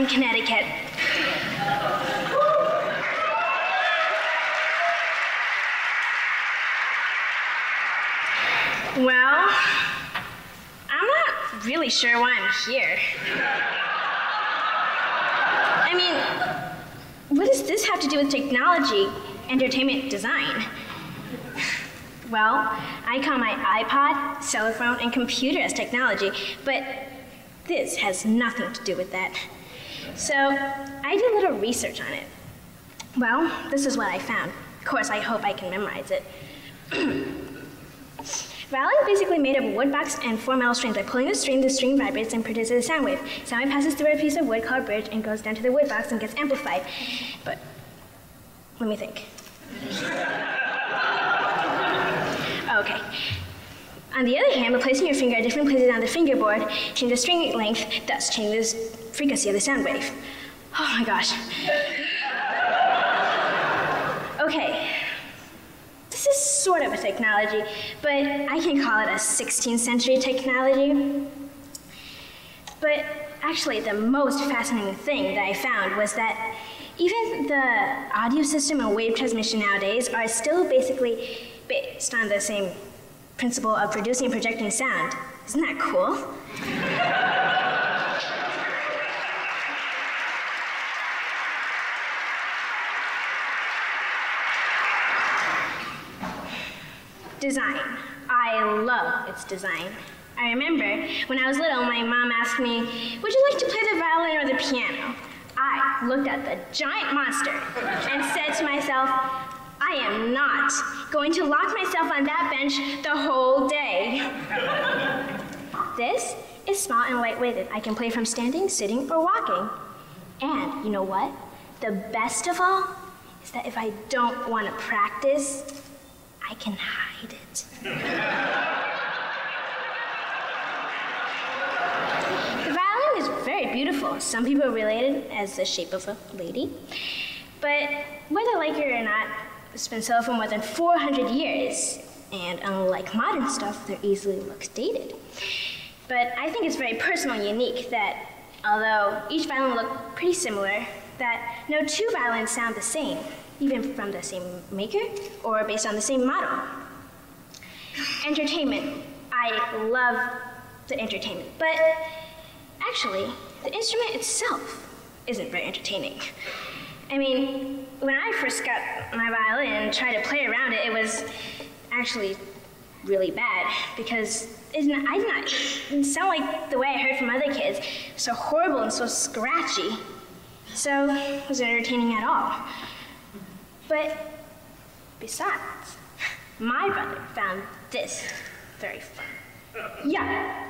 Connecticut. Well, I'm not really sure why I'm here. I mean, what does this have to do with technology, entertainment, design? Well, I call my iPod, cell phone, and computer as technology, but this has nothing to do with that. So I did a little research on it. Well, this is what I found. Of course, I hope I can memorize it. Violin is basically made of a wood box and 4 metal strings. By pulling the string vibrates and produces a sound wave. Sound wave passes through a piece of wood called a bridge and goes down to the wood box and gets amplified. But let me think. Okay. On the other hand, by placing your finger at different places on the fingerboard, change the string length, thus change the frequency of the sound wave. Oh my gosh. Okay. This is sort of a technology, but I can call it a 16th century technology. But actually, the most fascinating thing that I found was that even the audio system and wave transmission nowadays are still basically based on the same principle of producing and projecting sound. Isn't that cool? Design. I love its design. I remember when I was little, my mom asked me, would you like to play the violin or the piano? I looked at the giant monster and said to myself, I am not going to lock myself on that bench the whole day. This is small and lightweighted. I can play from standing, sitting, or walking. And you know what? The best of all is that if I don't want to practice, I can hide it. The violin is very beautiful. Some people relate it as the shape of a lady. But whether like it or not, it's been sold for more than 400 years. And unlike modern stuff, they easily looks dated. But I think it's very personal and unique that although each violin look pretty similar, that no two violins sound the same, even from the same maker or based on the same model. Entertainment. I love the entertainment, but actually, the instrument itself isn't very entertaining. I mean, when I first got my violin and tried to play around it, it was actually really bad because it didn't sound like the way I heard from other kids. So horrible and so scratchy. So it wasn't entertaining at all. But besides, my brother found this very fun. Yeah.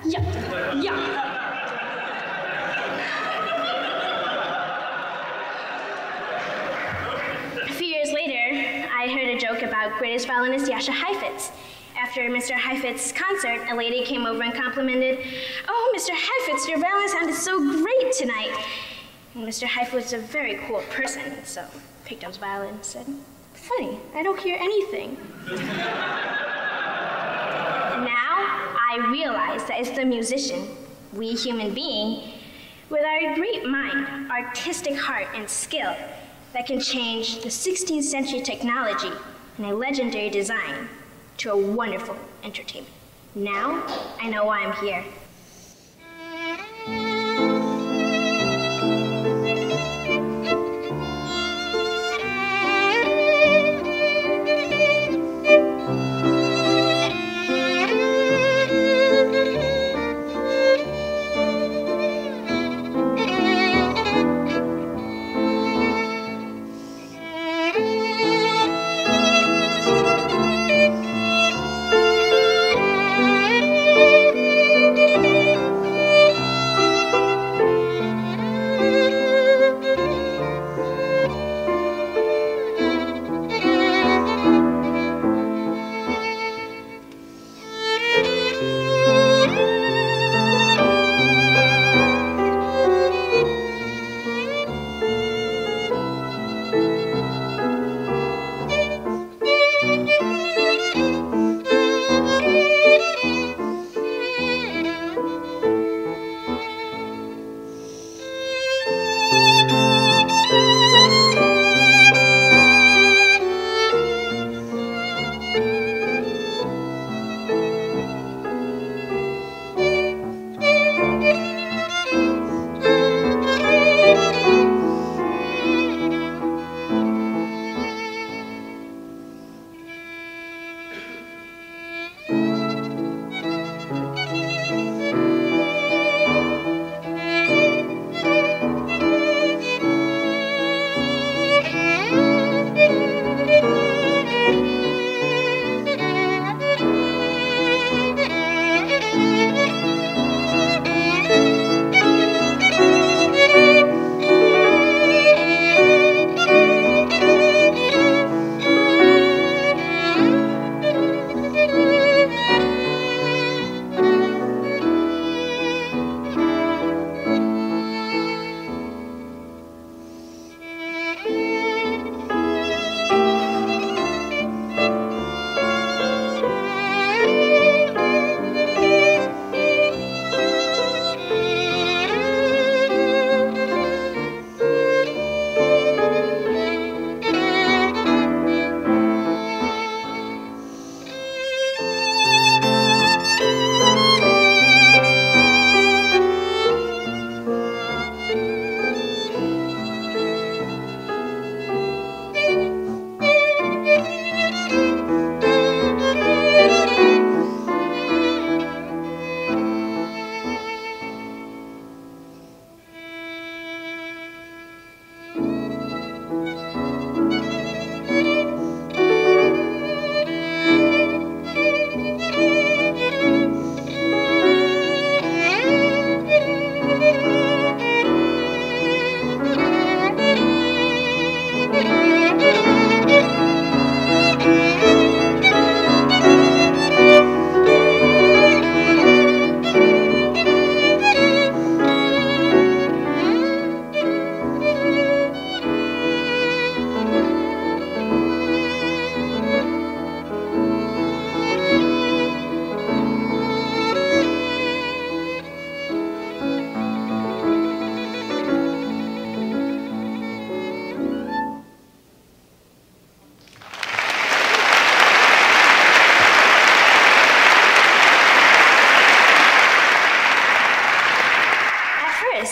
A few years later, I heard a joke about greatest violinist Jascha Heifetz. After Mr. Heifetz's concert, a lady came over and complimented, "Oh, Mr. Heifetz, your violin sounded so great tonight." And Mr. Heifetz was a very cool person, so picked up his violin and said, "Funny, I don't hear anything." Now, I realize that it's the musician, we human being, with our great mind, artistic heart, and skill that can change the 16th century technology and a legendary design to a wonderful entertainment. Now, I know why I'm here.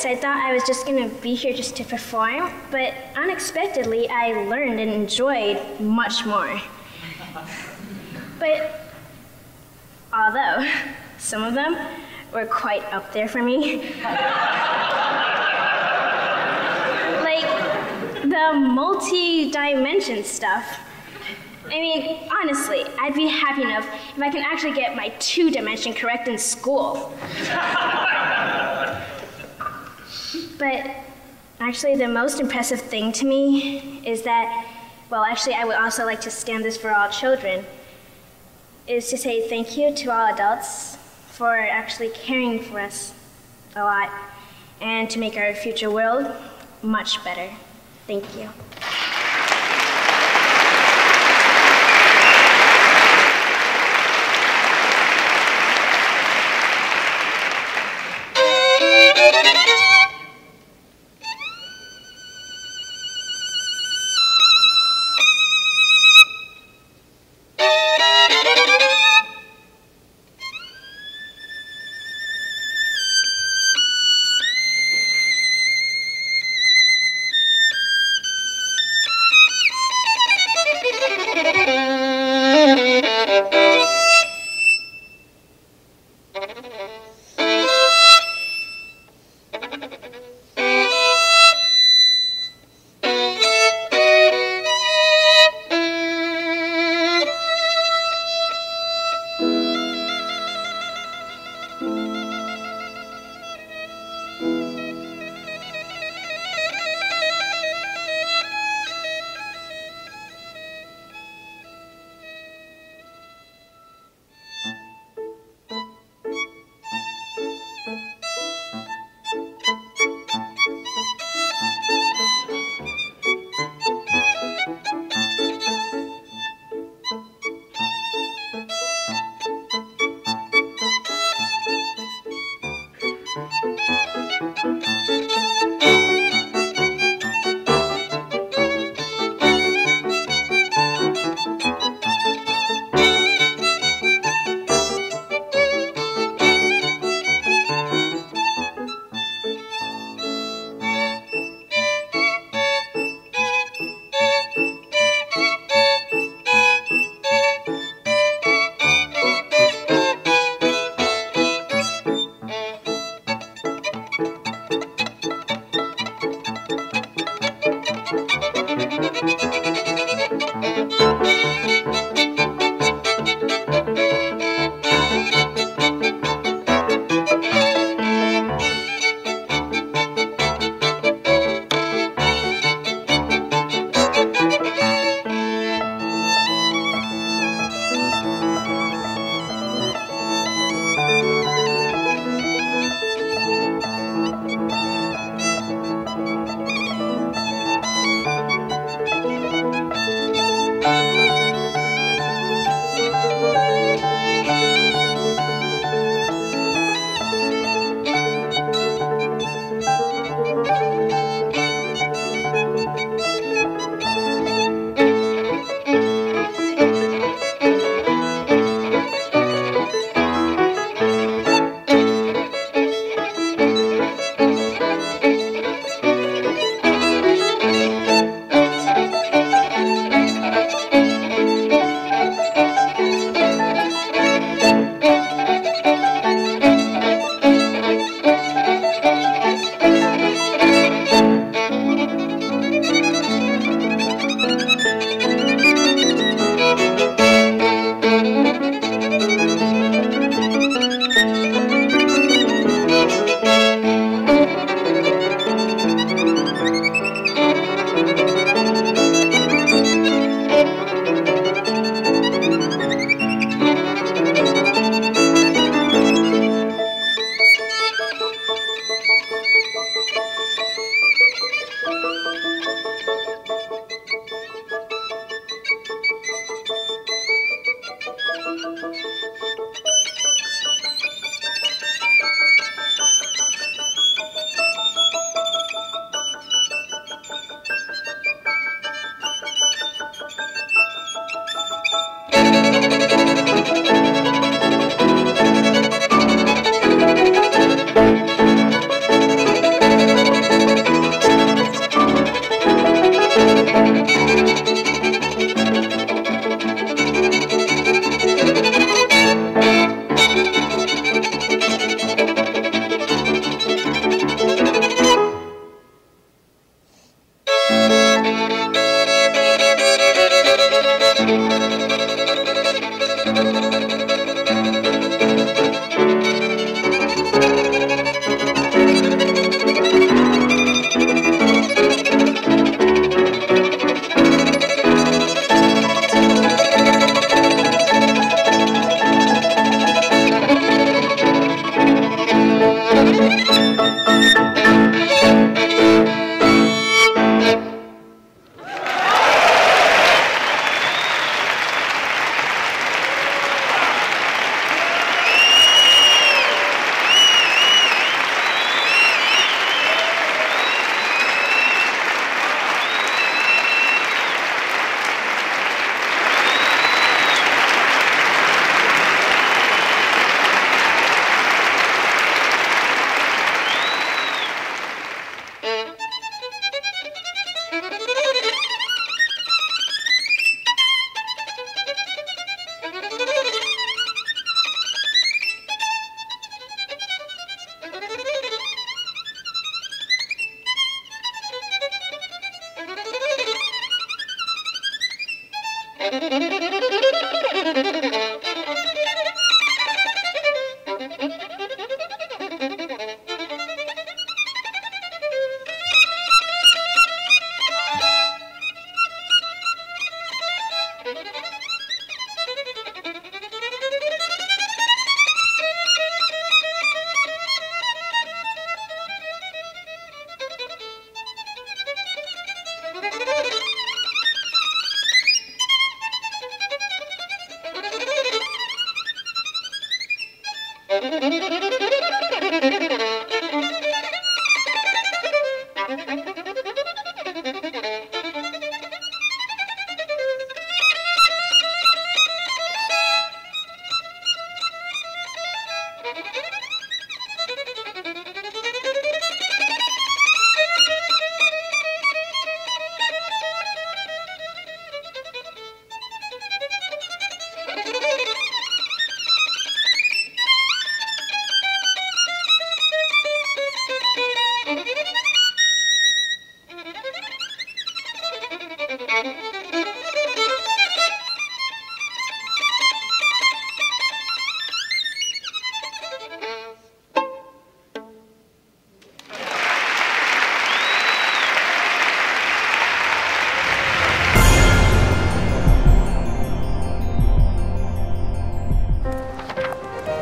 I thought I was just going to be here just to perform, but unexpectedly I learned and enjoyed much more. But although Some of them were quite up there for me. Like the multi-dimension stuff. I mean, honestly, I'd be happy enough if I can actually get my 2-dimension correct in school. But actually, the most impressive thing to me is that, well, actually, I would also like to stand this for all children, is to say thank you to all adults for actually caring for us a lot and to make our future world much better. Thank you.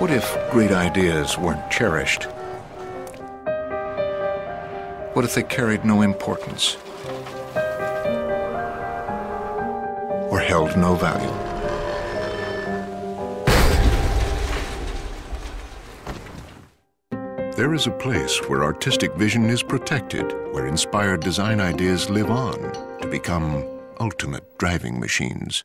What if great ideas weren't cherished? What if they carried no importance? Or held no value? There is a place where artistic vision is protected, where inspired design ideas live on to become ultimate driving machines.